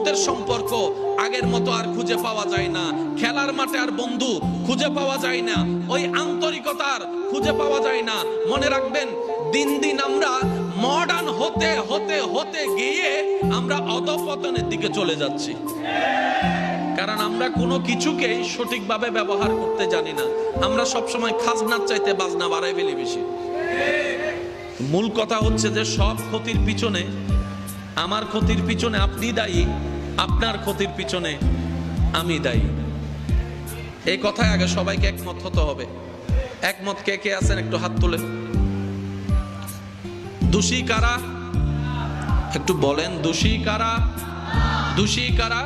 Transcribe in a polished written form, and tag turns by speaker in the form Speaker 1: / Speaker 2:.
Speaker 1: বন্ধুত্বের সম্পর্ক আগের মতো আর খুঁজে পাওয়া যায় না, খেলার মাঠে আর বন্ধু খুঁজে পাওয়া যায় না, ওই আন্তরিকতার খুঁজে পাওয়া যায় না। মনে রাখবেন, দিন দিন আমরা মডার্ন হতে হতে হতে গিয়ে আমরা অধঃপতনের দিকে চলে যাচ্ছি, কারণ আমরা কোনো কিছুকেই সঠিকভাবে ব্যবহার করতে জানি না। আমরা সবসময় খাজনার চাইতে বাজনা বাড়াই ফেলি বেশি। মূল কথা হচ্ছে যে সব ক্ষতির পিছনে, আমার ক্ষতির পিছনে আপনি দায়ী, আপনার ক্ষতির পিছনে আমি দায়ী। এই কথায় আগে সবাইকে একমত হতে হবে। একমত কে কে আছেন একটু হাত তুলেন। দোষী কারা? একটু বলেন, দোষী কারা? দোষী কারা?